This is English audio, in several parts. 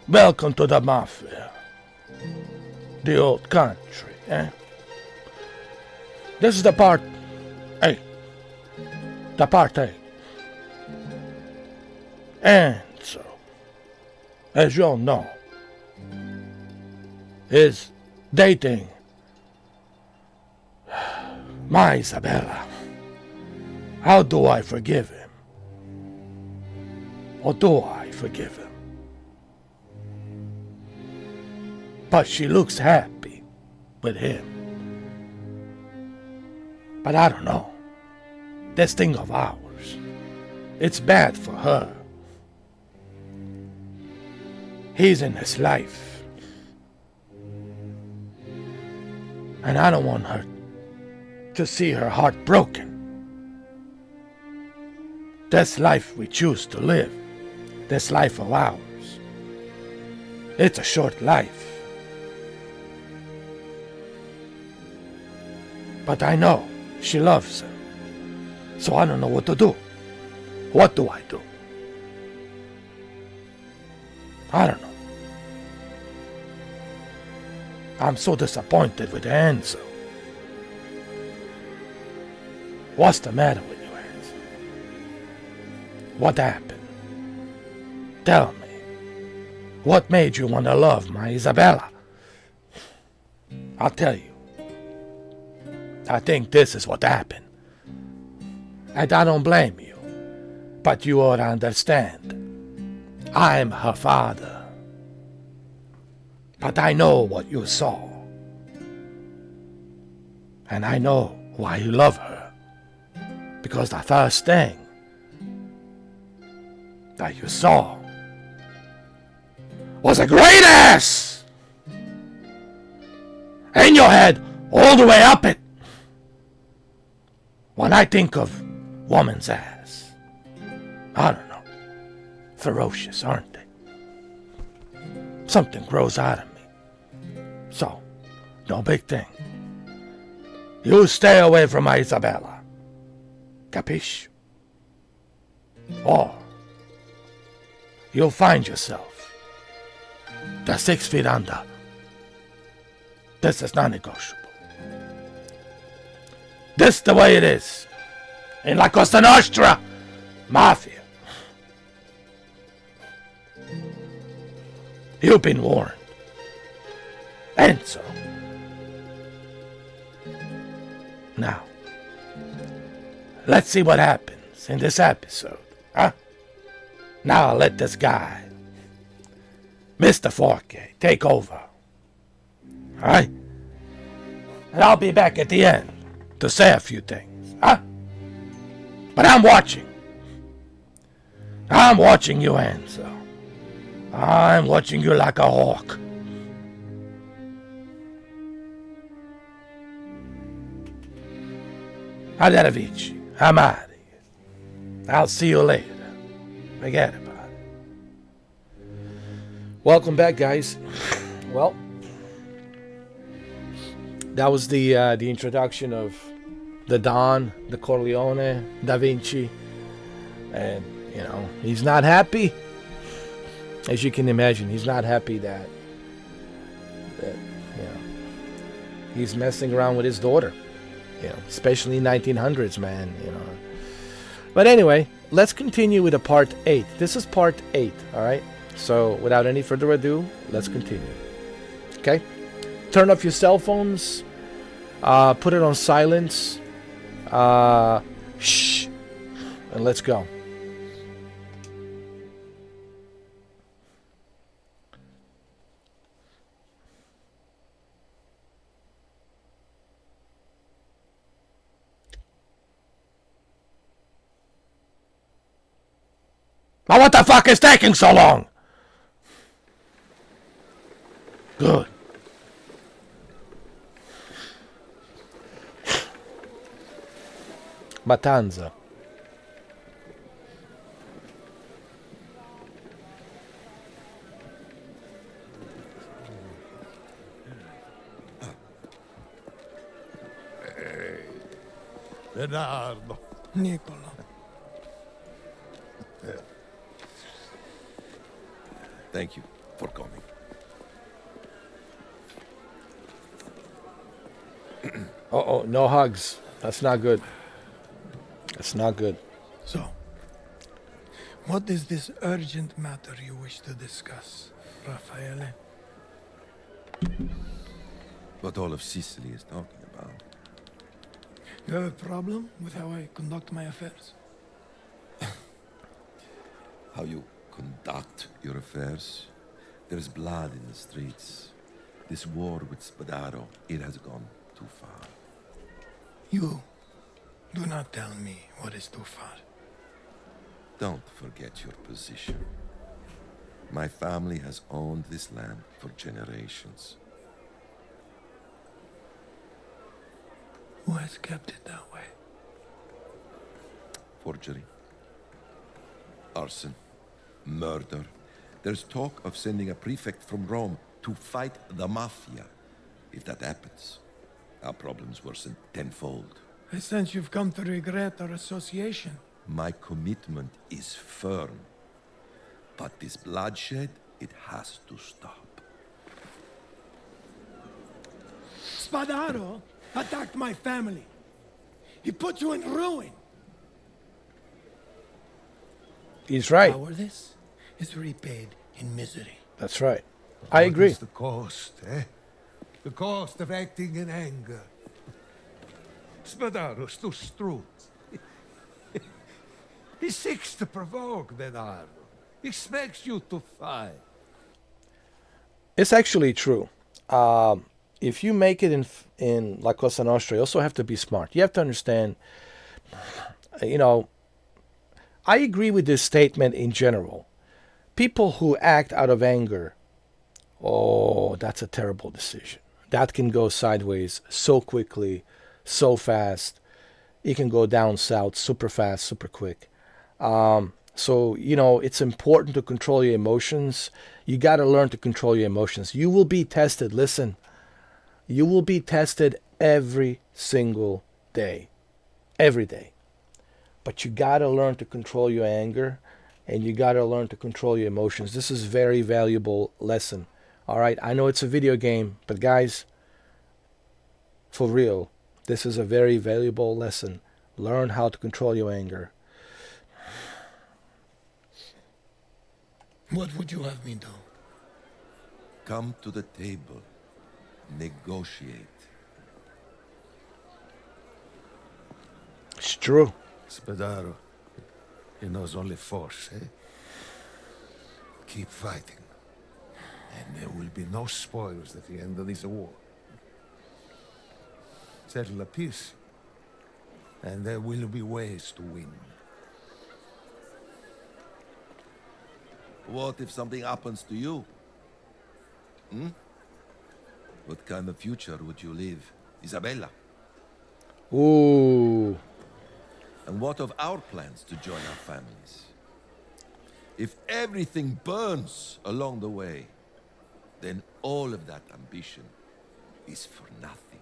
Welcome to the Mafia. The old country, eh? This is the part 8. The part 8. And so, as you all know, is dating my Isabella. How do I forgive him? Or do I forgive him? But she looks happy with him. But I don't know. This thing of ours, it's bad for her. He's in his life. And I don't want her to see her heart broken. This life we choose to live, this life of ours, it's a short life. But I know she loves him, so I don't know what to do. What do I do? I don't know. I'm so disappointed with Enzo. What's the matter with you, Enzo? What happened? Tell me. What made you want to love my Isabella? I'll tell you. I think this is what happened. And I don't blame you. But you ought to understand. I'm her father. But I know what you saw. And I know why you love her. Because the first thing that you saw was a great ass! In your head, all the way up it. When I think of woman's ass, I don't know. Ferocious, aren't they? Something grows out of me. So, no big thing. You stay away from my Isabella. Capiche? Or you'll find yourself the 6 feet under. This is non-negotiable. This the way it is. In La Costa Nostra, Mafia. You've been warned. And so, now, let's see what happens in this episode, huh? Now I'll let this guy, Mr. Forkey, take over. Alright? And I'll be back at the end to say a few things, huh? But I'm watching. I'm watching you, Enzo. I'm watching you like a hawk. Arrivederci. I'm out of here. I'll see you later. Forget about it. Welcome back, guys. Well, that was the introduction of the Don, the Corleone, Da Vinci, and you know he's not happy. As you can imagine, he's not happy that you know he's messing around with his daughter. You know, especially in 1900s, man. You know. But anyway, let's continue with the part 8. This is part 8. All right. So without any further ado, let's continue. Okay. Turn off your cell phones. Put it on silence. Shh. And let's go. Now what the fuck is taking so long? Good. Matanza. Bernardo. Nicola. Thank you for coming. Uh-oh, no hugs. That's not good. That's not good. So, what is this urgent matter you wish to discuss, Raffaele? What all of Sicily is talking about. Do you have a problem with how I conduct my affairs? How you conduct your affairs. There's blood in the streets. This war with Spadaro, it has gone too far. You do not tell me what is too far. Don't forget your position. My family has owned this land for generations. Who has kept it that way? Forgery. Arson. Murder. There's talk of sending a prefect from Rome to fight the Mafia. If that happens, our problems worsen tenfold. I sense you've come to regret our association. My commitment is firm. But this bloodshed, it has to stop. Spadaro attacked my family. He put you in ruin. He's right. Cowardice is repaid in misery. That's right. I agree. What is the cost, eh? The cost of acting in anger. Spadaro's too strut. He seeks to provoke, Bernardo. Expects you to fight. It's actually true. If you make it in La Cosa Nostra, you also have to be smart. You have to understand, I agree with this statement in general. People who act out of anger, oh, that's a terrible decision. That can go sideways so quickly, so fast. It can go down south super fast, super quick. So, it's important to control your emotions. You got to learn to control your emotions. You will be tested. Listen, you will be tested every single day. Every day. But you got to learn to control your anger, and you got to learn to control your emotions. This is a very valuable lesson. All right, I know it's a video game, but guys, for real, this is a very valuable lesson. Learn how to control your anger. What would you have me do? Come to the table. Negotiate. It's true. Spadaro, he knows only force, eh? Keep fighting. And there will be no spoils at the end of this war. Settle a peace. And there will be ways to win. What if something happens to you? What kind of future would you live, Isabella? Ooh. And what of our plans to join our families? If everything burns along the way, then all of that ambition is for nothing.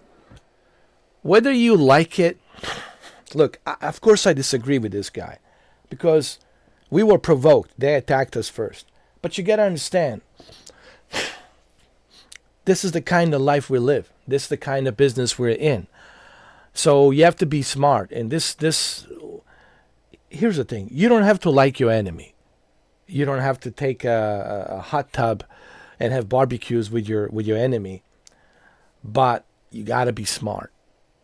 Whether you like it, look, of course I disagree with this guy, because we were provoked. They attacked us first. But you got to understand, this is the kind of life we live. This is the kind of business we're in. So you have to be smart. And here's the thing. You don't have to like your enemy. You don't have to take a hot tub and have barbecues with your enemy. But you got to be smart.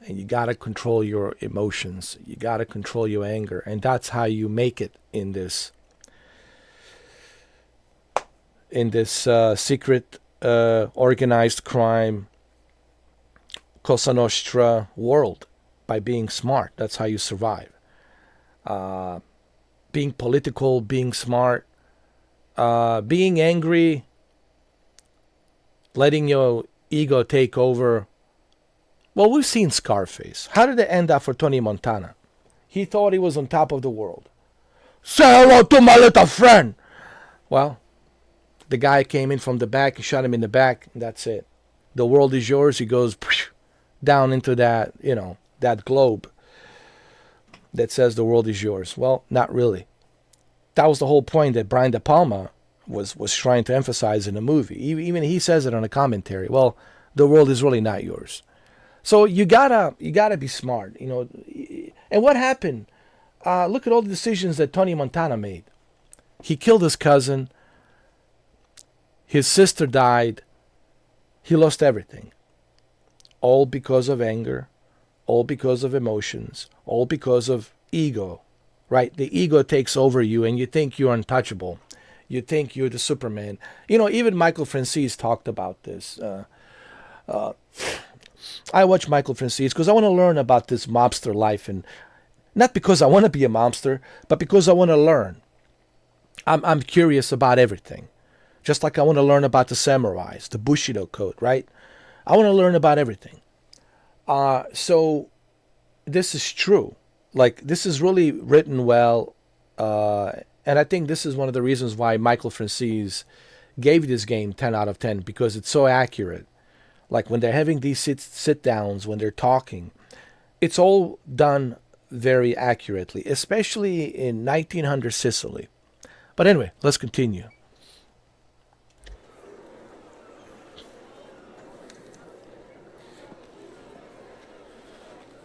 And you got to control your emotions. You got to control your anger. And that's how you make it in this secret organized crime Cosa Nostra world, by being smart. That's how you survive. Being political, being smart, being angry, letting your ego take over. Well, we've seen Scarface. How did it end up for Tony Montana? He thought he was on top of the world. Say hello to my little friend. Well, the guy came in from the back and shot him in the back, and that's it. The world is yours. He goes down into that, that globe that says the world is yours. Well, not really. That was the whole point that Brian De Palma was trying to emphasize in the movie. Even he says it on a commentary. Well, the world is really not yours. So you gotta be smart, you know. And what happened? Look at all the decisions that Tony Montana made. He killed his cousin. His sister died. He lost everything. All because of anger. All because of emotions. All because of ego. Right? The ego takes over you and you think you're untouchable. You think you're the Superman. You know, even Michael Francis talked about this. I watch Michael Francis because I want to learn about this mobster life. And not because I want to be a mobster, but because I want to learn. I'm curious about everything. Just like I want to learn about the samurais, the Bushido code, right? I want to learn about everything. So this is true. Like, this is really written well. And I think this is one of the reasons why Michael Francis gave this game 10 out of 10, because it's so accurate. Like, when they're having these sit-downs, when they're talking, it's all done very accurately, especially in 1900 Sicily. But anyway, let's continue.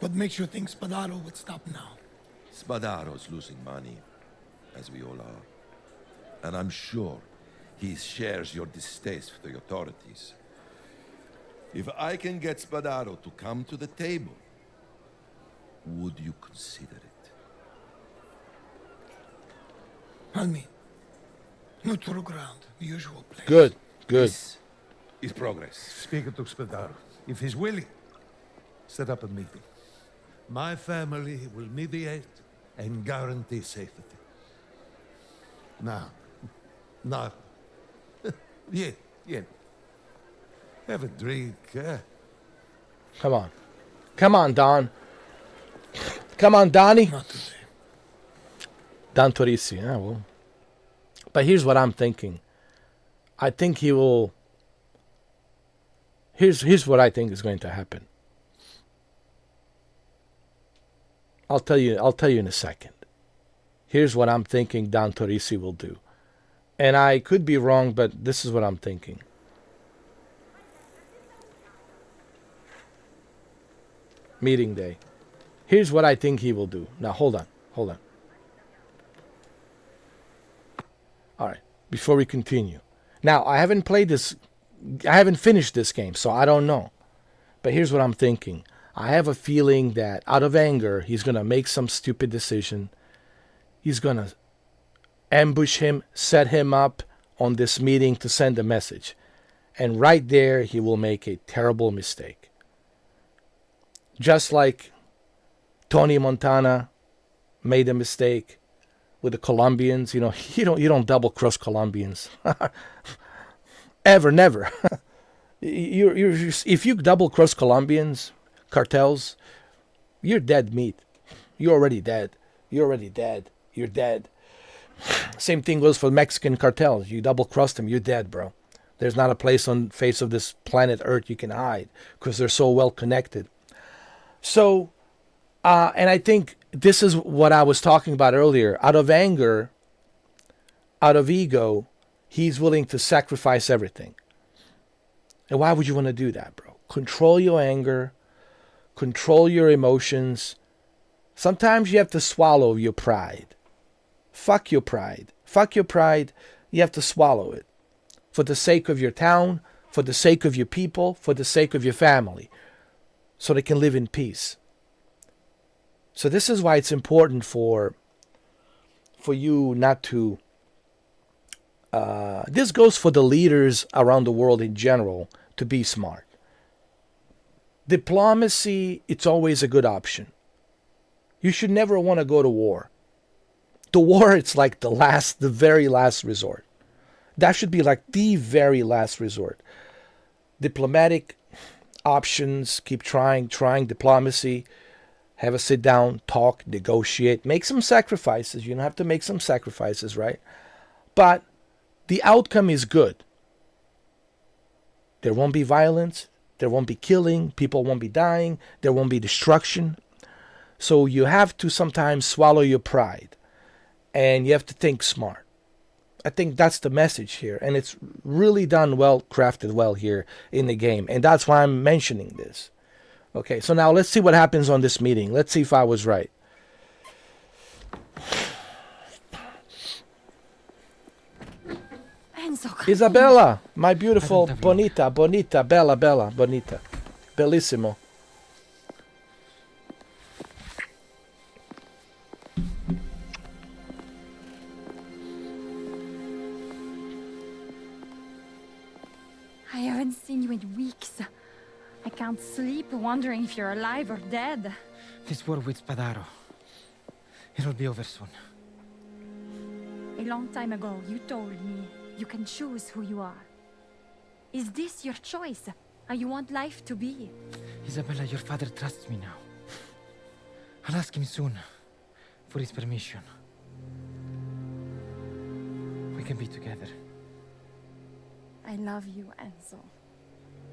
What makes you think Spadaro would stop now? Spadaro's losing money, as we all are. And I'm sure he shares your distaste for the authorities. If I can get Spadaro to come to the table, would you consider it? I mean, neutral ground, usual place. Good, good. This is progress. Speak to Spadaro. If he's willing, set up a meeting. My family will mediate and guarantee safety. Now, yeah. Have a drink, eh? Come on. Come on, Don. Come on, Donnie. Not today. Don Torisi. Yeah, well. But here's what I'm thinking. I think he will... Here's what I think is going to happen. I'll tell you in a second. Here's what I'm thinking Don Torisi will do. And I could be wrong, but this is what I'm thinking. Meeting day. Here's what I think he will do. Now, hold on. All right, before we continue. Now, I haven't finished this game, so I don't know. But here's what I'm thinking. I have a feeling that out of anger, he's going to make some stupid decision. He's going to ambush him, set him up on this meeting to send a message. And right there, he will make a terrible mistake. Just like Tony Montana made a mistake with the Colombians. You know, you don't double cross Colombians. Ever, never. If you double cross Colombians, cartels, you're dead meat. You're already dead. You're dead. Same thing goes for Mexican cartels. You double cross them, you're dead, bro. There's not a place on the face of this planet Earth you can hide because they're so well connected. So, and I think this is what I was talking about earlier. Out of anger, out of ego, he's willing to sacrifice everything. And why would you want to do that, bro? Control your anger. Control your emotions. Sometimes you have to swallow your pride. Fuck your pride. Fuck your pride. You have to swallow it. For the sake of your town, for the sake of your people, for the sake of your family. So they can live in peace. So this is why it's important for you not to... this goes for the leaders around the world in general, to be smart. Diplomacy, it's always a good option. You should never want to go to war. The war, it's like the very last resort. That should be like the very last resort. Diplomatic options, keep trying diplomacy, have a sit down, talk, negotiate, make some sacrifices. You don't have to make some sacrifices, right? But the outcome is good. There won't be violence. There won't be killing. People won't be dying. There won't be destruction. So you have to sometimes swallow your pride. And you have to think smart. I think that's the message here, and it's really done well, crafted well here in the game, and that's why I'm mentioning this. Okay, so now let's see what happens on this meeting. Let's see if I was right. Enzo, Isabella, my beautiful, bonita, bonita, bella, bella, bonita, bellissimo. I haven't seen you in weeks. I can't sleep wondering if you're alive or dead. This war with Spadaro. It'll be over soon. A long time ago, you told me you can choose who you are. Is this your choice? How you want life to be? Isabella, your father trusts me now. I'll ask him soon for his permission. We can be together. I love you, Enzo.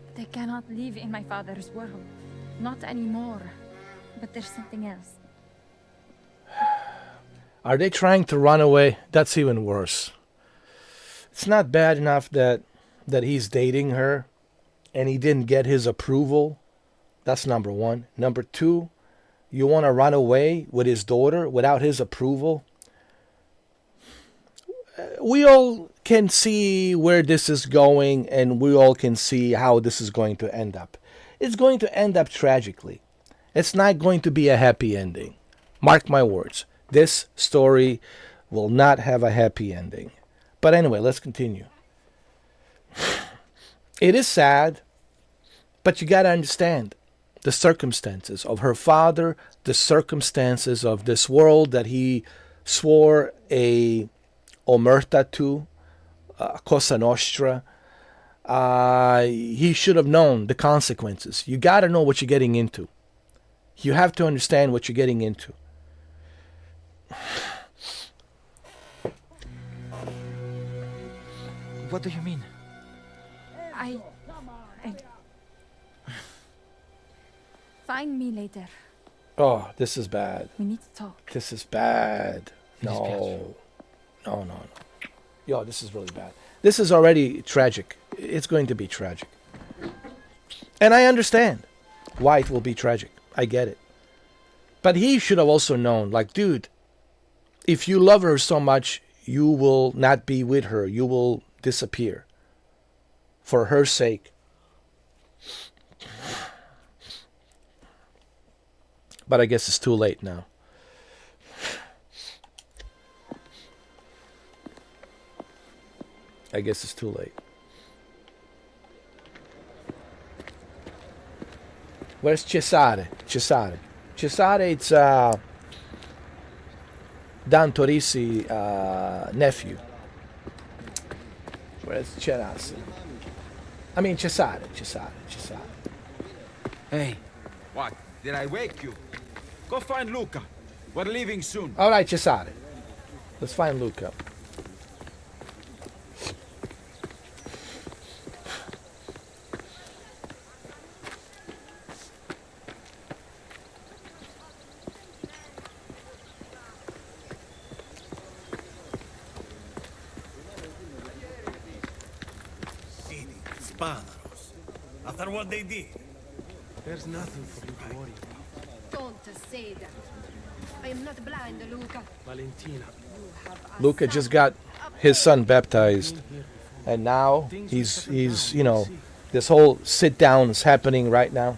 But I cannot live in my father's world. Not anymore. But there's something else. Are they trying to run away? That's even worse. It's not bad enough that he's dating her and he didn't get his approval. That's number one. Number two, you want to run away with his daughter without his approval? We all can see where this is going, and we all can see how this is going to end up. It's going to end up tragically. It's not going to be a happy ending. Mark my words. This story will not have a happy ending. But anyway, let's continue. It is sad, but you got to understand the circumstances of her father, the circumstances of this world that he swore a omerta to, Cosa Nostra. He should have known the consequences. You got to know what you're getting into. You have to understand what you're getting into. What do you mean? I... Find me later. Oh, this is bad. We need to talk. This is bad. Mi dispiace. No. No. Yo, this is really bad. This is already tragic. It's going to be tragic. And I understand why it will be tragic. I get it. But he should have also known, like, dude, if you love her so much, you will not be with her. You will disappear. For her sake. But I guess it's too late now. I guess it's too late. Where's Cesare? Cesare, it's Dan Torisi nephew. Where's Cesare? I mean Cesare. Hey, What? Did I wake you? Go find Luca. We're leaving soon. All right, Cesare. Let's find Luca. Spanos. After what they did. There's nothing for you to worry about, Don't say that. I am not blind, Luca. Valentina. You have a Luca just got his son baptized, and now he's you know, this whole sit down is happening right now.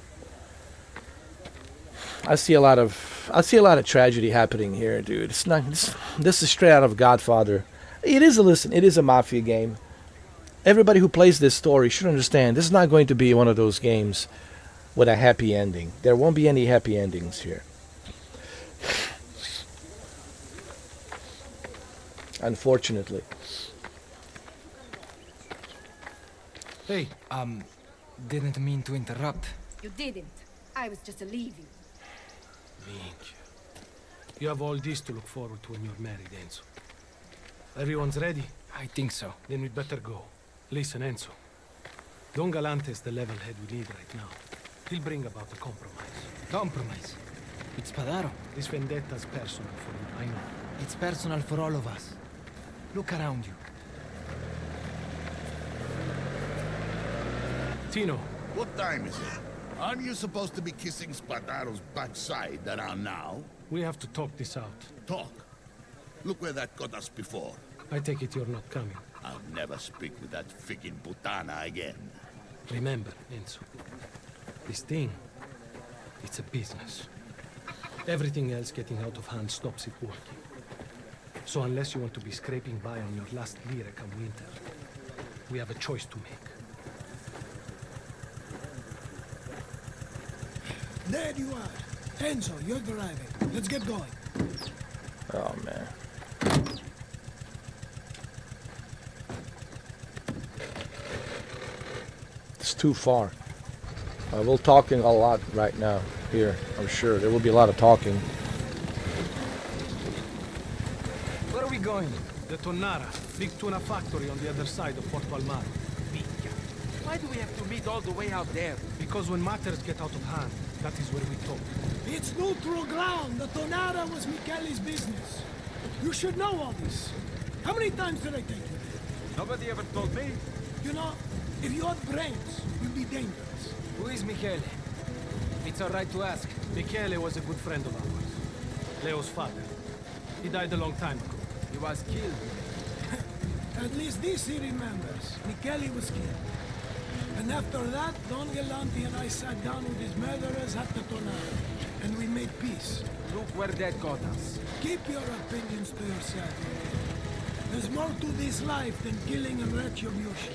I see a lot of tragedy happening here, dude. It's not this is straight out of Godfather. It is a Mafia game. Everybody who plays this story should understand this is not going to be one of those games with a happy ending. There won't be any happy endings here. Unfortunately. hey, didn't mean to interrupt. You didn't. I was just leaving. Minchia. You have all this to look forward to when you're married, Enzo. Everyone's ready? I think so. Then we'd better go. Listen, Enzo. Don Galante is the level head we need right now. He'll bring about a compromise. Compromise. It's Spadaro. This vendetta's personal for you, I know. It's personal for all of us. Look around you. Tino, What time is it? Aren't you supposed to be kissing Spadaro's backside around now? we have to talk this out. Talk. Look where that got us before. I take it you're not coming. I'll never speak with that freaking putana again. Remember, Enzo, this thing, it's a business. Everything else getting out of hand stops it working. So unless you want to be scraping by on your last lira come winter, we have a choice to make. There you are. Enzo, you're driving. Let's get going. Oh, man. It's too far. We're talking a lot right now here, I'm sure. There will be a lot of talking. Where are we going? The Tonara, big tuna factory on the other side of Port Palmaro. Micchia. Why do we have to meet all the way out there? Because when matters get out of hand, that is where we talk. It's neutral ground. The Tonara was Michele's business. You should know all this. How many times did I take you there? Nobody ever told me. You know, if you had brains, you'd be dangerous. Who is Michele? If it's all right to ask. Michele was a good friend of ours. Leo's father. He died a long time ago. He was killed. At least this he remembers. Michele was killed. And after that, Don Galante and I sat down with his murderers at the Tonara, and we made peace. Look where that got us. Keep your opinions to yourself. There's more to this life than killing and retribution.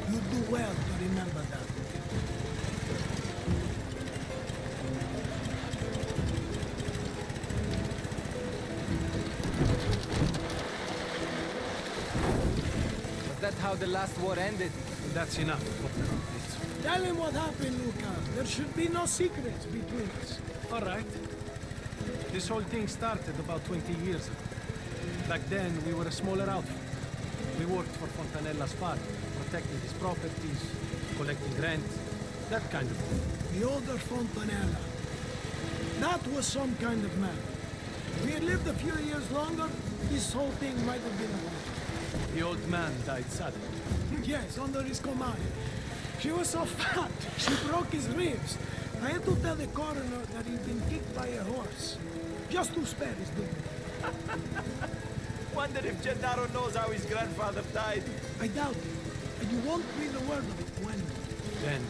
You do well to remember that. Was that how the last war ended? That's enough. Tell him what happened, Luca. There should be no secrets between us. All right. This whole thing started about 20 years ago. Back then, we were a smaller outfit. We worked for Fontanella's father, protecting his properties, collecting rent, that kind of thing. The older Fontanella. That was some kind of man. If he had lived a few years longer, this whole thing might have been avoided. The old man died suddenly. Yes, under his command. She was so fat, she broke his ribs. I had to tell the coroner that he'd been kicked by a horse, just to spare his dignity. Wonder if Gennaro knows how his grandfather died. I doubt it, and you won't breathe a word of it to anyone. Then,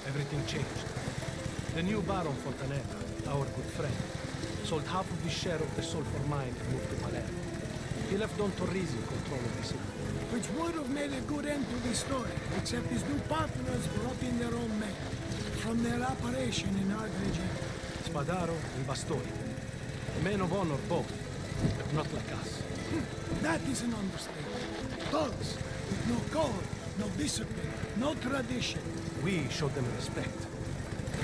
everything changed. The new Baron Fontanella, our good friend, sold half of his share of the sulfur mine and moved to Palermo. He left Don Torrisi in control of this land. Which would have made a good end to the story, except his new partners brought in their own men, from their operation in our region. Spadaro and Bastoni. Men of honor both, but not like us. That is an understatement. Thugs, with no code, no discipline, no tradition. We showed them respect.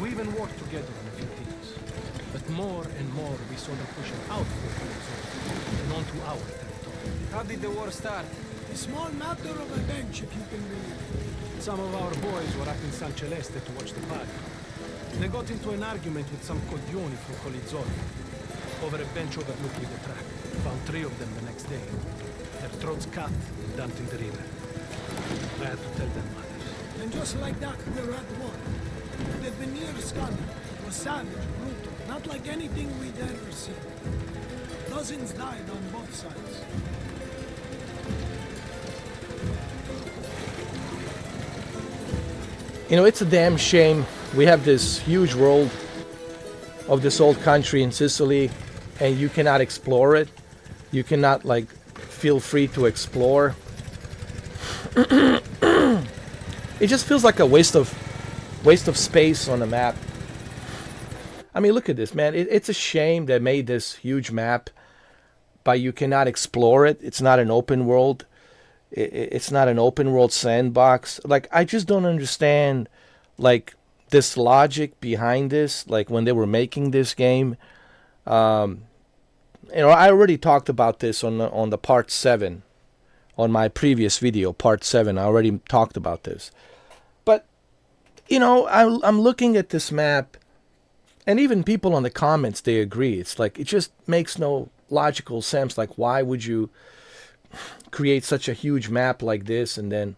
We even worked together on a few things. But more and more we saw them pushing out from the zone and onto our territory. How did the war start? A small matter of a bench, if you can believe it. Some of our boys were up in San Celeste to watch the party. They got into an argument with some coglioni from Colizzoli over a bench overlooking the track. Found 3 of them the next day. Their throats cut and dumped in the river. I had to tell their mothers. And just like that, we were at war. The veneer scum was savage, brutal, not like anything we'd ever seen. Dozens died on both sides. You know, it's a damn shame we have this huge world of this old country in Sicily, and you cannot explore it. You cannot, like, feel free to explore. It just feels like a waste of space on a map. I mean, look at this, man. It's a shame they made this huge map, but you cannot explore it. It's not an open world. It's not an open world sandbox. Like, I just don't understand, like, this logic behind this. Like, when they were making this game, you know, I already talked about this on the part 7, on my previous video, part 7. I already talked about this. But, you know, I'm looking at this map, and even people on the comments, they agree. It's like, it just makes no logical sense. Like, why would you create such a huge map like this, and then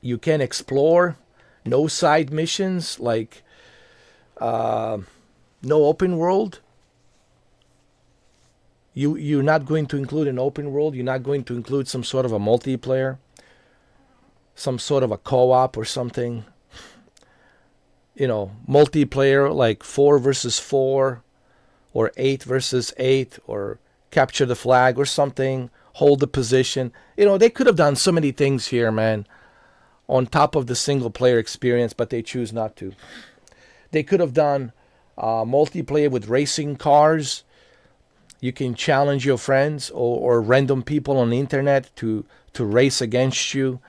you can explore, no side missions, like no open world. You're not going to include an open world. You're not going to include some sort of a multiplayer, some sort of a co-op or something. Multiplayer like 4 versus 4 or 8 versus 8 or capture the flag or something, hold the position. They could have done so many things here, man, on top of the single player experience, but they choose not to. They could have done multiplayer with racing cars. You can challenge your friends or random people on the internet to race against you.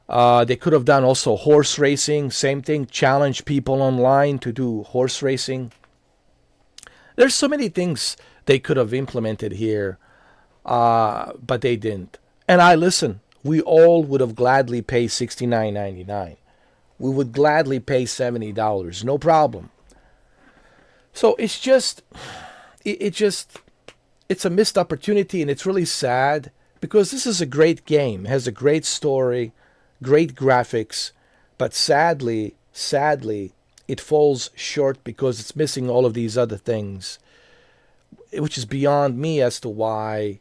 They could have done also horse racing, same thing, challenge people online to do horse racing. There's so many things they could have implemented here, but they didn't. And listen, we all would have gladly paid $69.99. We would gladly pay $70, no problem. So it's a missed opportunity, and it's really sad because this is a great game. It has a great story, great graphics, but sadly, it falls short because it's missing all of these other things, which is beyond me as to why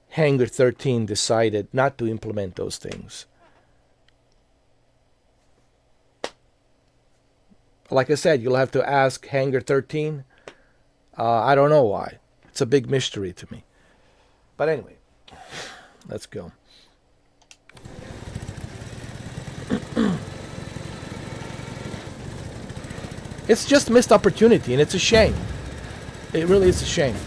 Hangar 13 decided not to implement those things. Like I said, you'll have to ask Hangar 13. I don't know why. It's a big mystery to me. But anyway, let's go. It's just missed opportunity, and it's a shame. It really is a shame.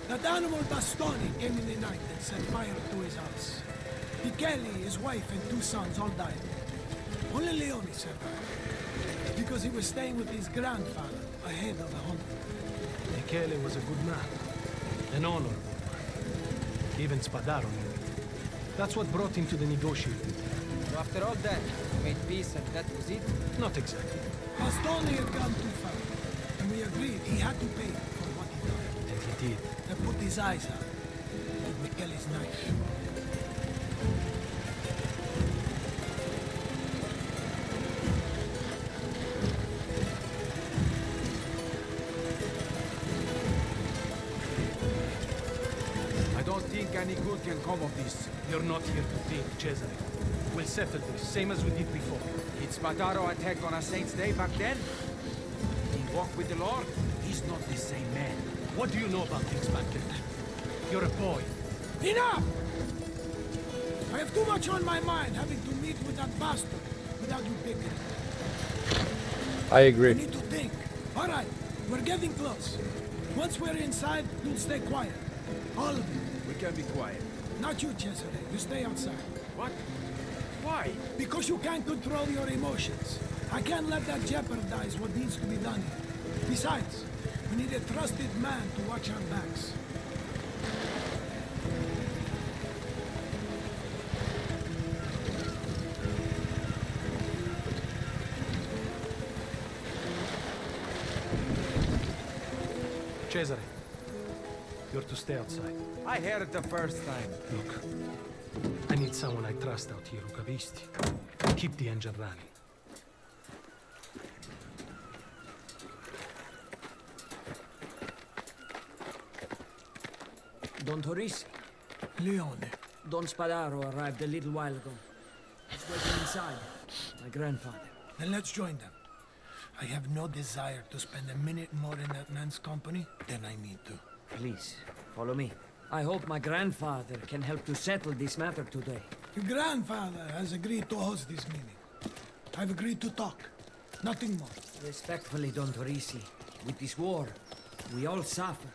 That animal Bastoni came in the night and set fire to his house. Michele, his wife, and 2 sons all died. Only Leone survived, because he was staying with his grandfather ahead of the hunt. Michele was a good man, an honorable man. Even Spadaro knew it. That's what brought him to the negotiating table. So after all that, we made peace and that was it? Not exactly. Bastoni had gone too far, and we agreed he had to pay for what he done. And he did. They put his eyes out with Michele's knife. I don't think any good can come of this. You're not here to think, Cesare. We'll settle this, same as we did before. Did Spadaro attack on a Saint's Day back then? Did he walk with the Lord? He's not the same man. What do you know about things back then? You're a boy. Enough! I have too much on my mind having to meet with that bastard without you picking it. I agree. We need to think. All right, we're getting close. Once we're inside, you'll stay quiet. All of you. We can be quiet. Not you, Cesare. You stay outside. What? Why? Because you can't control your emotions. I can't let that jeopardize what needs to be done here. Besides, we need a trusted man to watch our backs. Cesare, you're to stay outside. I heard it the first time. Look, I need someone I trust out here, capisti? Keep the engine running. Don Torisi. Leone. Don Spadaro arrived a little while ago. He's waiting inside. My grandfather. Then let's join them. I have no desire to spend a minute more in that man's company than I need to. Please, follow me. I hope my grandfather can help to settle this matter today. Your grandfather has agreed to host this meeting. I've agreed to talk. Nothing more. Respectfully, Don Torisi. With this war, we all suffer.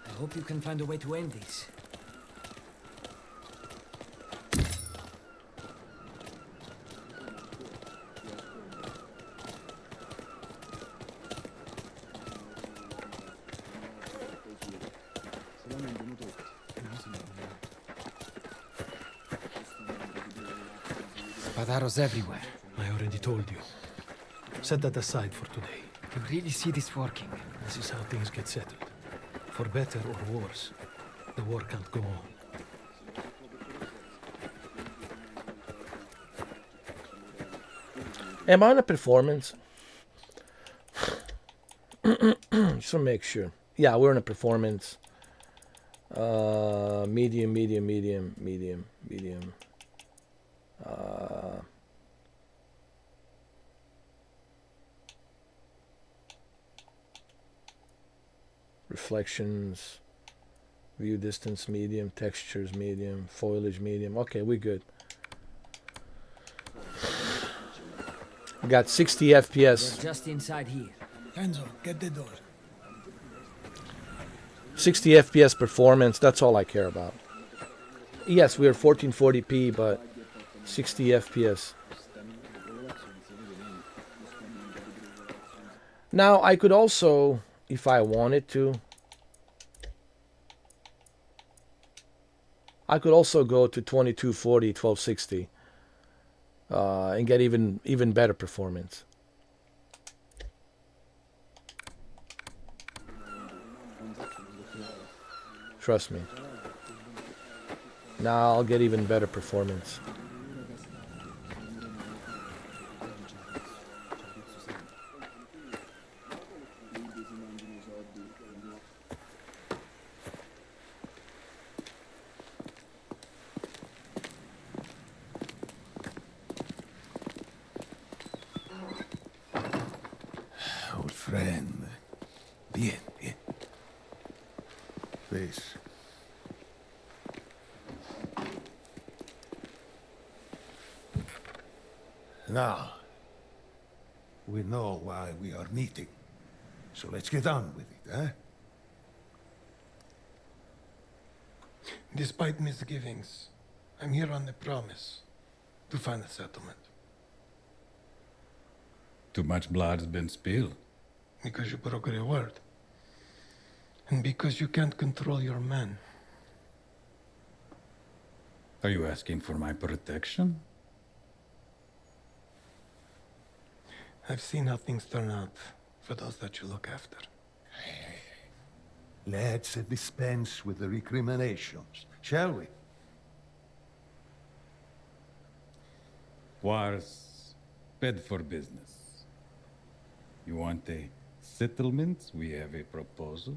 I hope you can find a way to end this. Spadaros everywhere. I already told you. Set that aside for today. You really see this working? This is how things get settled. For better or worse, the war can't go on. Am I on a performance? Just to make sure. Yeah, we're in a performance. Medium. Reflections, view distance medium, textures medium, foliage medium. Okay, we're good. We got 60 FPS. We're just inside here. Enzo, get the door. 60 FPS performance, that's all I care about. Yes, we're 1440p, but 60 FPS. Now, I could also, if I wanted to, I could also go to 2240, 1260, and get even better performance. Trust me. Now I'll get even better performance. Old friend. Bien. Please. Now, we know why we are meeting. So let's get on with it, eh? Despite misgivings, I'm here on the promise to find a settlement. Too much blood has been spilled. Because you broke your word. And because you can't control your men. Are you asking for my protection? I've seen how things turn out for those that you look after. Let's dispense with the recriminations, shall we? War's bad for business. You want a settlement? We have a proposal.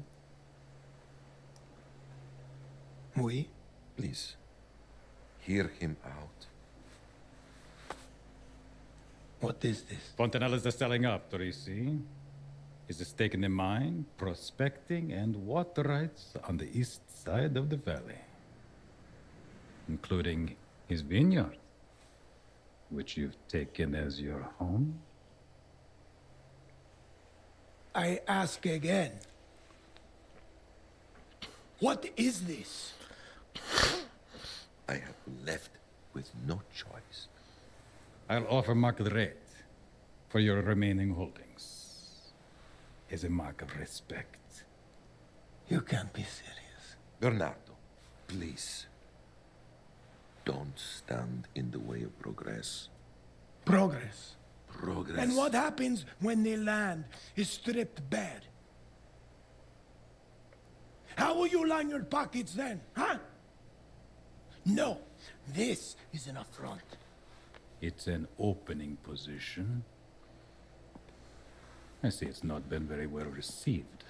We? Please, hear him out. What is this? Fontanella's the selling up, Torisi. Is a stake in the mine, prospecting, and water rights on the east side of the valley. Including his vineyard, which you've taken as your home. I ask again. What is this? I have been left with no choice. I'll offer market rate for your remaining holdings. As a mark of respect. You can't be serious. Bernardo, please. Don't stand in the way of progress. Progress. Progress. And what happens when the land is stripped bare? How will you line your pockets then, huh? No, this is an affront. It's an opening position. I see it's not been very well received.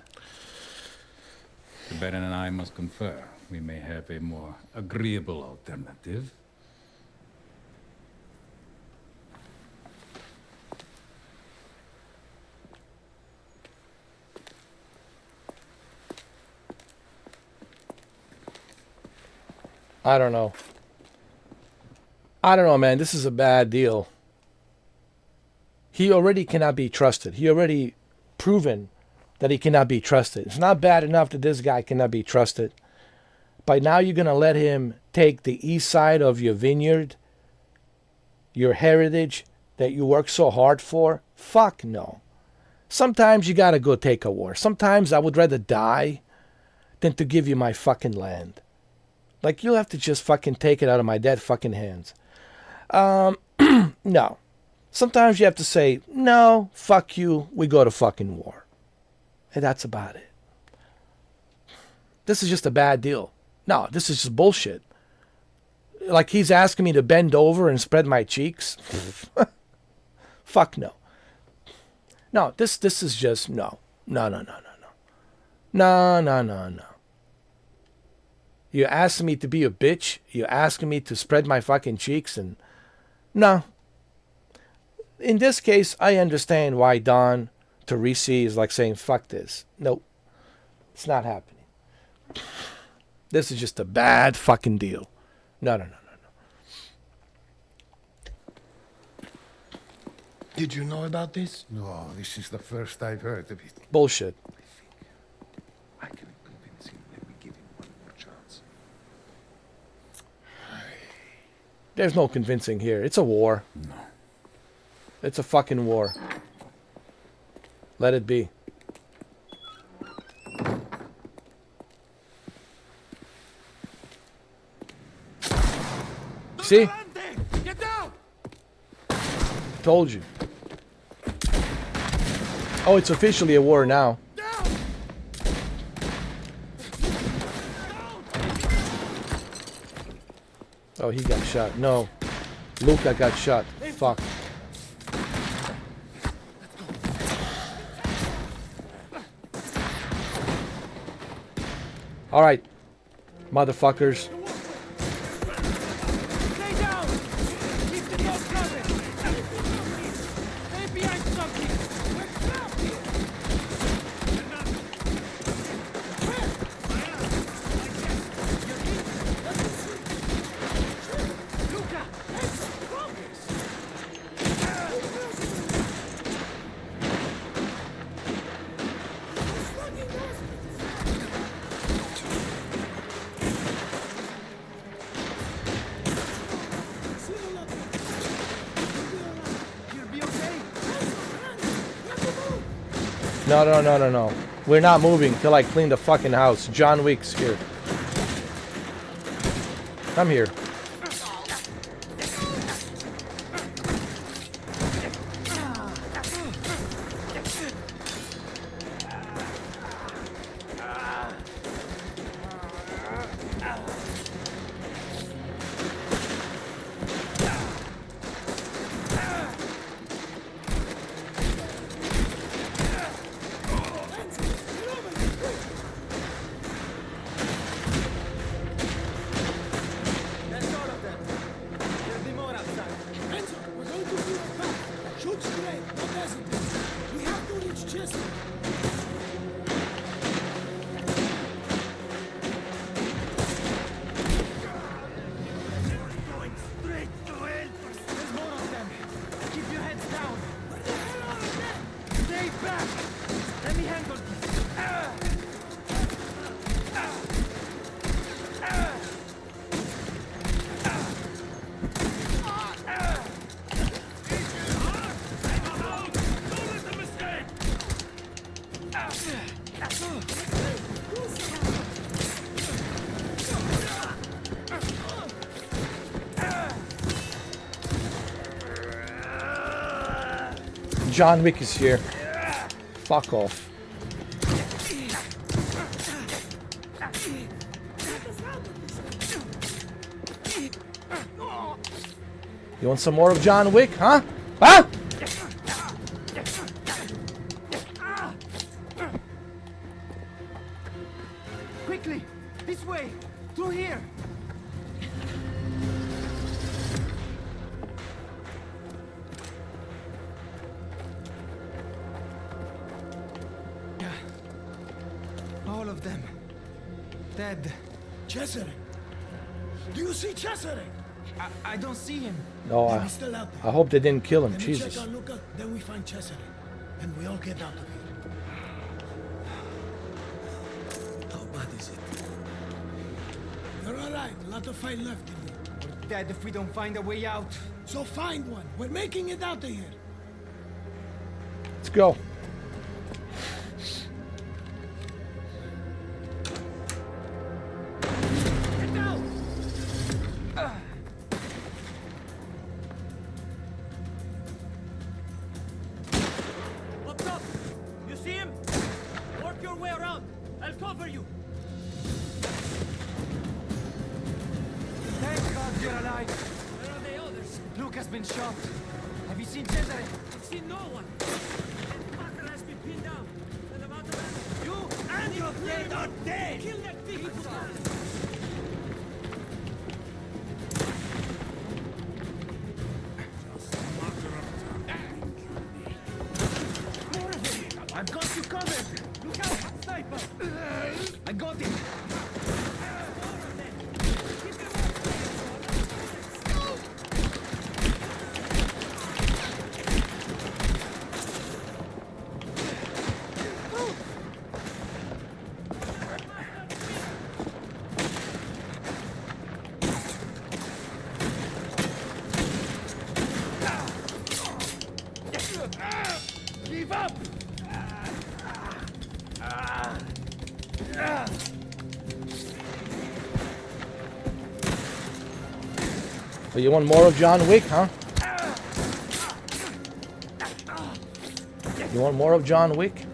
The Baron and I must confer. We may have a more agreeable alternative. I don't know. I don't know, man. This is a bad deal. He already cannot be trusted. He already proven that he cannot be trusted. It's not bad enough that this guy cannot be trusted. But now you're going to let him take the east side of your vineyard, your heritage that you worked so hard for? Fuck no. Sometimes you got to go take a war. Sometimes I would rather die than to give you my fucking land. Like, you'll have to just fucking take it out of my dead fucking hands. No. Sometimes you have to say, no, fuck you, we go to fucking war. And that's about it. This is just a bad deal. No, this is just bullshit. Like he's asking me to bend over and spread my cheeks. Fuck no. No, this is just no. No. You're asking me to be a bitch. You're asking me to spread my fucking cheeks and no. In this case, I understand why Don Teresi is like saying, fuck this. Nope. It's not happening. This is just a bad fucking deal. No. Did you know about this? No, this is the first I've heard of it. Bullshit. I can convince him. Let me give him one more chance. There's no convincing here. It's a war. No. It's a fucking war. Let it be. See? Get down! Told you. Oh, it's officially a war now. Oh, he got shot. No. Luca got shot. Fuck. Alright. Motherfuckers. Stay down! Keep the door covered! Stay behind something! Luca! No. We're not moving till I clean the fucking house. John Wick's here. Come here. That's all of them. There'll be more outside. Enzo, we're going to do a path. Shoot straight, don't hesitate. We have to reach Chester. Going straight to hell. There's more of them. Keep your heads down. Where the hell are they? Stay back. Let me handle this. John Wick is here. Fuck off. You want some more of John Wick, huh? Huh? Quickly, this way, through here. All of them. Dead. Cesare! Do you see Cesare? I don't see him. No, Then he's still out there. I hope they didn't kill him. Let me Jesus. check on Luca, then we find Cesare. And we all get out of here. How bad is it? You're alright. A lot of fight left in you. We're dead if we don't find a way out. So find one. We're making it out of here. Let's go. Up top! You see him? Work your way around. I'll cover you. Thank God you're alive. Where are the others? Luke has been shot. Have you seen Cesare? I've seen no one. That fucker has been pinned down. And I'm out of ammo. You and your friend are dead! Kill that thing he put down. I've got you covered! Look out! Sniper! I got him! Give up! So you want more of John Wick, huh? You want more of John Wick?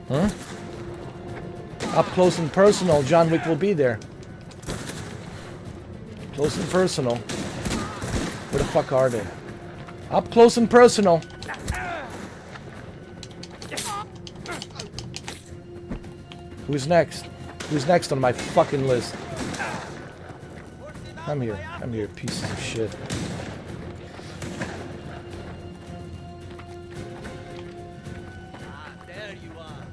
Huh? Up close and personal, John Wick will be there. Close and personal. Where the fuck are they? Up close and personal. Who's next? Who's next on my fucking list? Come here, pieces of shit. There you are.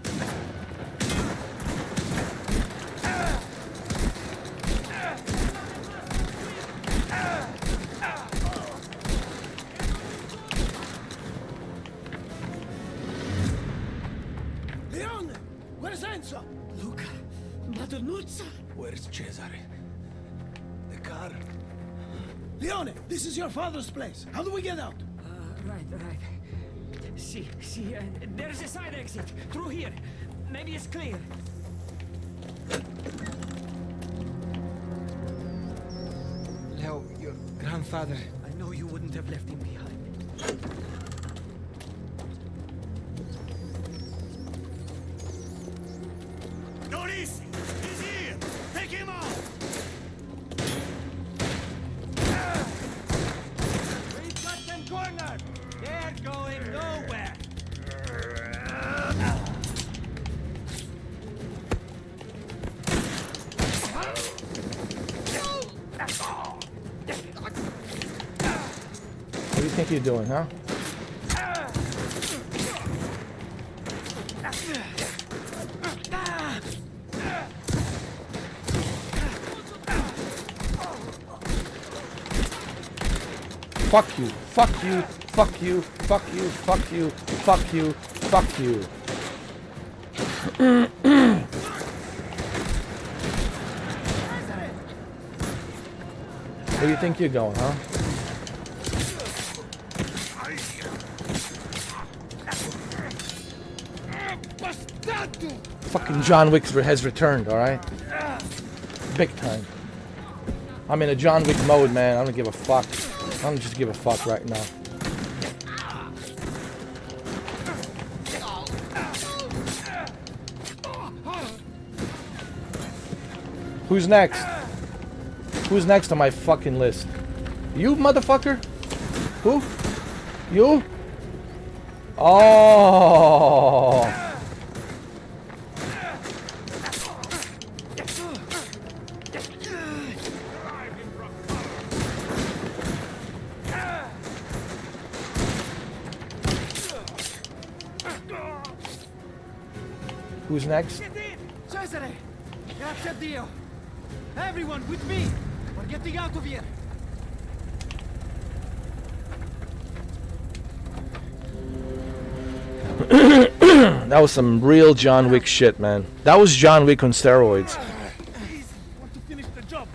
Leone! Where's Enzo? Luca, Madonnuzza. Where's Cesare? The car? Leone, this is your father's place. How do we get out? Right. See, there's a side exit. Through here. Maybe it's clear. Leo, your grandfather. I know you wouldn't have left him behind. Dorisi! He's here! Take him out! We've got them cornered. They're going nowhere. What do you think you're doing, huh? Fuck you, fuck you, fuck you, fuck you, fuck you, fuck you, fuck you. Where do you think you're going, huh? Fucking John Wick has returned, alright? Big time. I'm in a John Wick mode, man. I don't give a fuck. I don't just give a fuck right now. Who's next? Who's next on my fucking list? You, motherfucker? Who? You? Oh. Who's next? Get in! Cesare! Grazie a Dio! Everyone with me! We're getting out of here! That was some real John Wick shit, man. That was John Wick on steroids. Please, want to finish the job.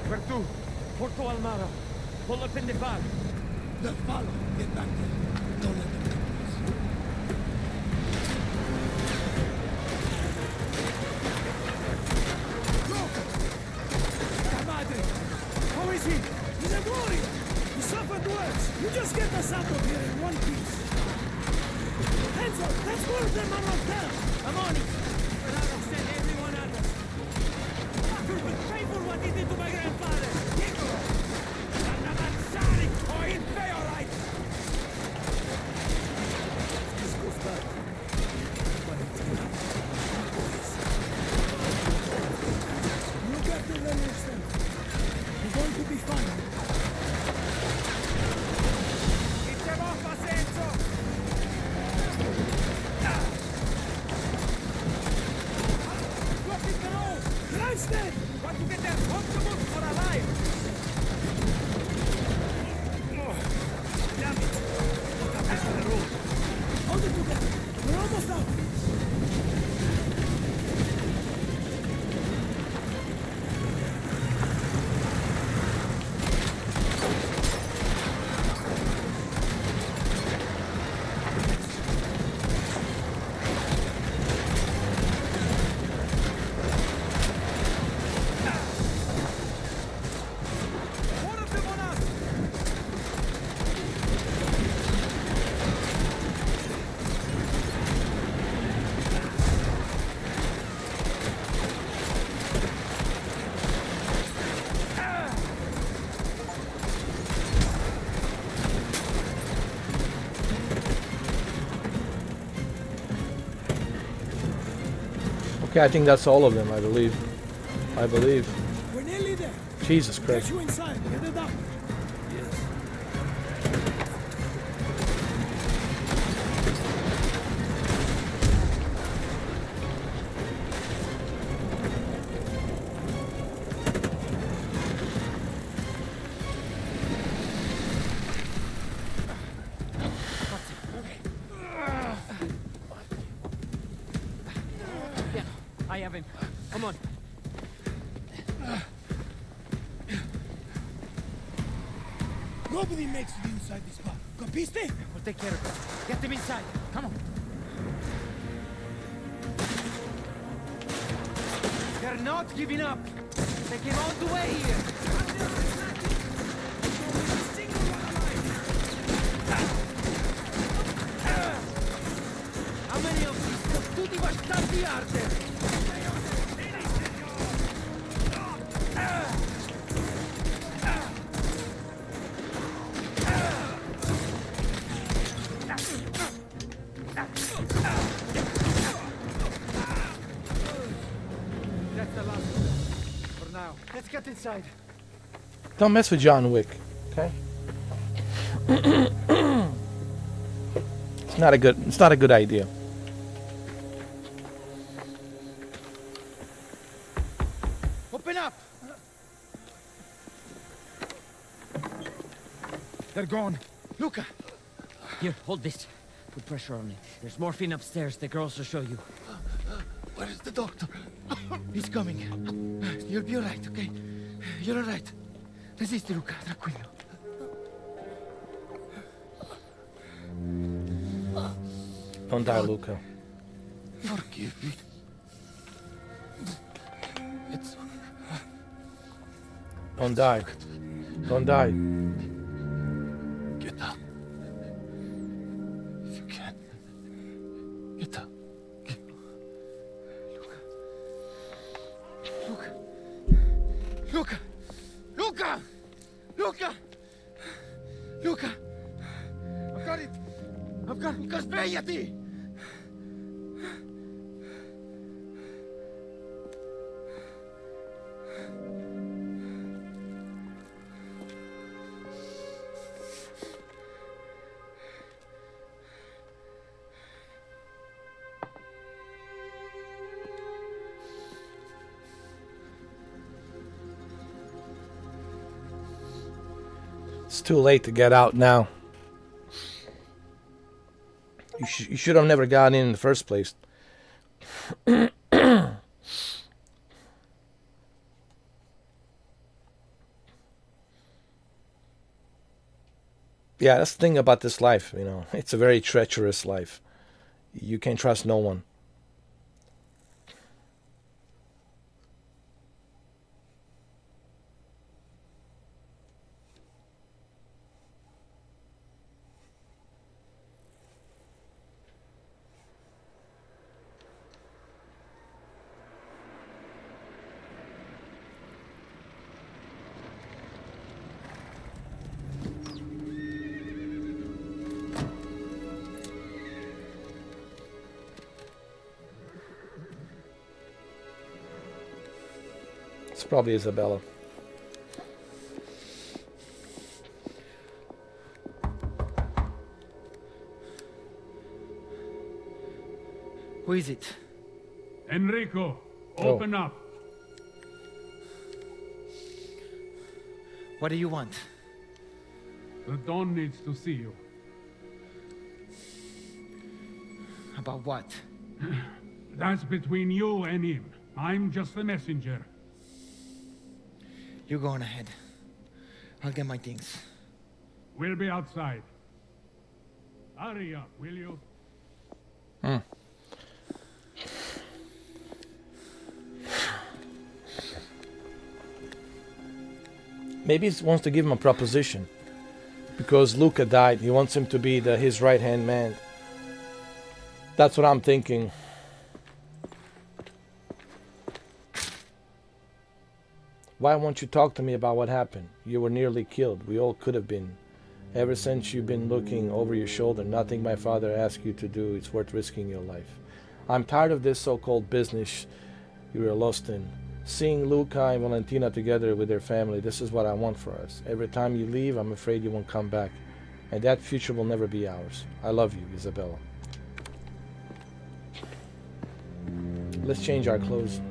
Where to? Porto Almara. Pull up in the van. They'll follow. Get back there. Don't let them come close. them are not there! I'm on it! Bernardo, send everyone at us! Fucker will pay for what he did to my grandfather! Diego! Anamazzari! Or he'll pay alright! This goes back. But it's good. Look after them yourself. You're going to be fine. Keep them off, Asenso! Blocking the road! Drive steady! Want to get there comfortable or alive? Damn it! Look up the road. Hold it together. We're almost out. More of them on us! Okay, I think that's all of them, I believe. I believe. We're nearly there. Jesus Get Christ. you inside. Get it up. I have him. Come on. Nobody makes it inside this bar. Capiste? We'll take care of it. Get them inside. Come on. They're not giving up. They came all the way here. How many of these tutti bastardi are there? That's the last of them. For now. Let's get inside. Don't mess with John Wick, okay? It's not a good idea. Open up! They're gone. Luca! Here, hold this. Put pressure on it. There's morphine upstairs. The girls will show you. Where is the doctor? He's coming. You'll be alright, okay? You're alright. Resisti, Luca. Tranquillo. Don't die, Luca. Forgive me. It's... Don't die. Don't die. Get up. If you can. Get up. Luca! Luca! Luca! Luca! Luca! I've got it! I've got Luca, svegliati! It's too late to get out now. You should have never gotten in the first place. Yeah, that's the thing about this life, you know. It's a very treacherous life. You can't trust no one. probably Isabella. Who is it? Enrico, open up. What do you want? The Don needs to see you. About what? That's between you and him. I'm just the messenger. You go on ahead. I'll get my things. We'll be outside. Hurry up, will you? Maybe he wants to give him a proposition. Because Luca died, he wants him to be his right-hand man. That's what I'm thinking. Why won't you talk to me about what happened? You were nearly killed. We all could have been. Ever since you've been looking over your shoulder, nothing my father asked you to do is worth risking your life. I'm tired of this so-called business you were lost in. Seeing Luca and Valentina together with their family, this is what I want for us. Every time you leave, I'm afraid you won't come back. And that future will never be ours. I love you, Isabella. Let's change our clothes.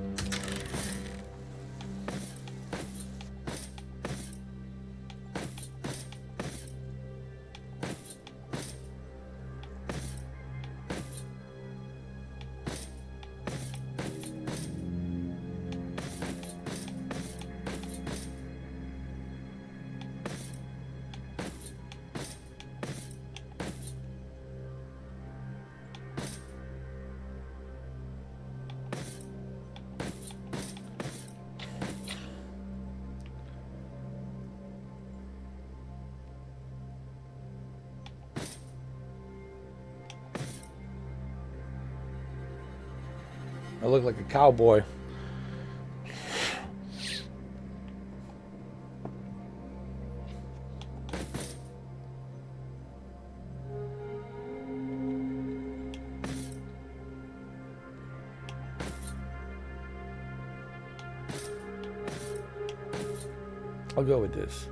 I look like a cowboy. I'll go with this.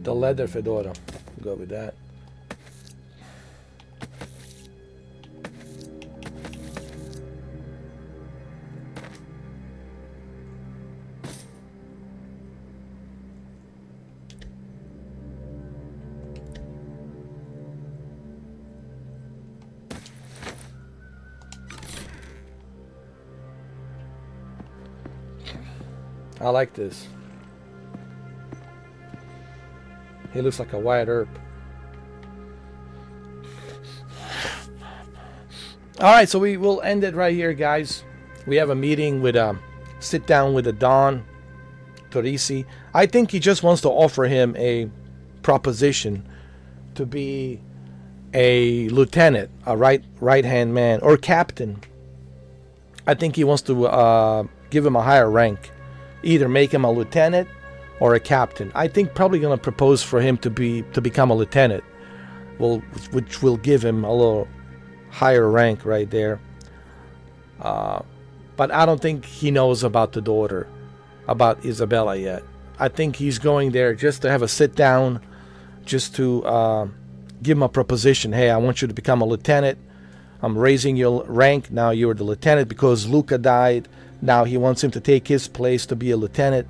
The leather fedora. Go with that. I like this. He looks like a Wyatt Earp. All right, so we will end it right here, guys. We have a meeting with sit down with the Don Torisi. I think he just wants to offer him a proposition to be a lieutenant, a right-hand man, or captain. I think he wants to give him a higher rank, either make him a lieutenant or a captain. I think probably going to propose for him to become a lieutenant, which will give him a little higher rank right there. But I don't think he knows about the daughter, about Isabella yet. I think he's going there just to have a sit down, just to give him a proposition. Hey, I want you to become a lieutenant. I'm raising your rank. Now you're the lieutenant because Luca died. Now he wants him to take his place to be a lieutenant.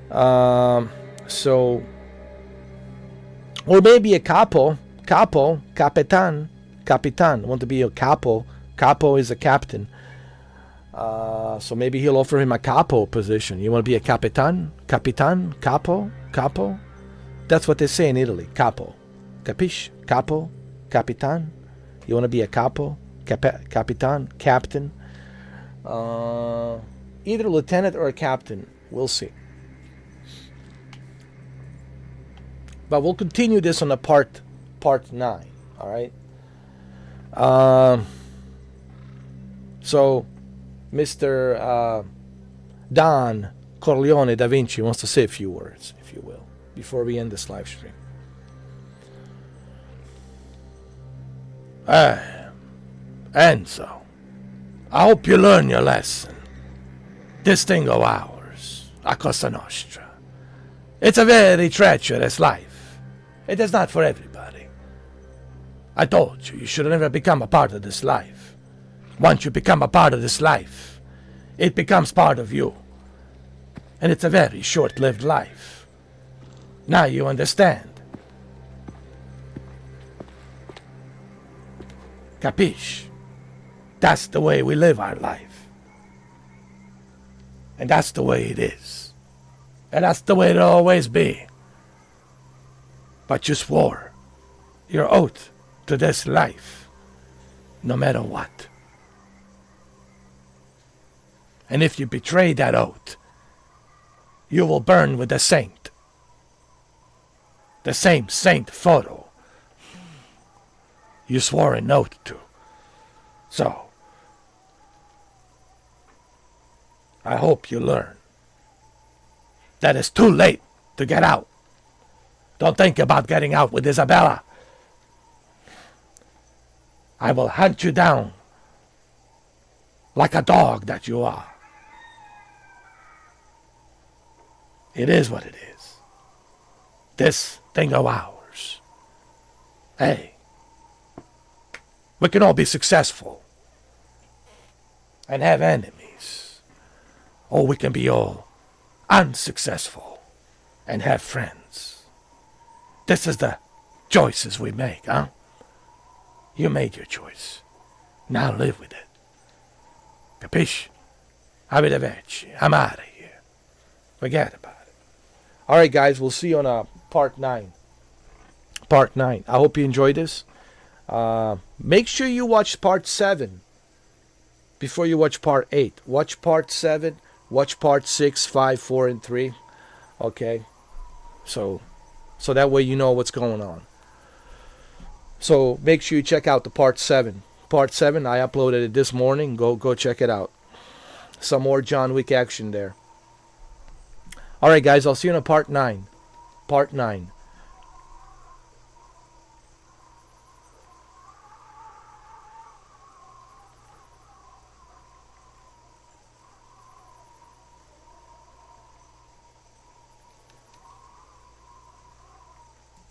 So, or maybe a capitan. Want to be a capo. Capo is a captain. So maybe he'll offer him a capo position. You want to be a capitan? Capitan? Capo? Capo? That's what they say in Italy. Capo. Capiche? Capo? Capitan? You want to be a capo? Capitan? Captain? Either lieutenant or a captain. We'll see. But we'll continue this on the part 9. All right. So, Mr. Don Corleone da Vinci wants to say a few words, if you will, before we end this live stream. Enzo, I hope you learn your lesson. This thing of ours, a Cosa Nostra, it's a very treacherous life. It is not for everybody. I told you, you should never become a part of this life. Once you become a part of this life, it becomes part of you. And it's a very short-lived life. Now you understand. Capiche? That's the way we live our life. And that's the way it is. And that's the way it'll always be. But you swore your oath to this life, no matter what. And if you betray that oath, you will burn with the saint. The same saint photo you swore an oath to. So, I hope you learn that it's too late to get out. Don't think about getting out with Isabella. I will hunt you down like a dog that you are. It is what it is. This thing of ours. Hey, we can all be successful and have enemies. Or we can be all unsuccessful and have friends. This is the choices we make, huh? You made your choice. Now live with it. Capisci? Arrivederci. I'm out of here. Forget about it. All right, guys. We'll see you on part 9. Part 9. I hope you enjoyed this. Make sure you watch part 7 before you watch part 8. Watch part 7. Watch part 6, 5, 4, and 3. Okay? So that way you know what's going on. So make sure you check out the part 7. Part 7, I uploaded it this morning. Go check it out. Some more John Wick action there. All right, guys. I'll see you in part 9. Part 9.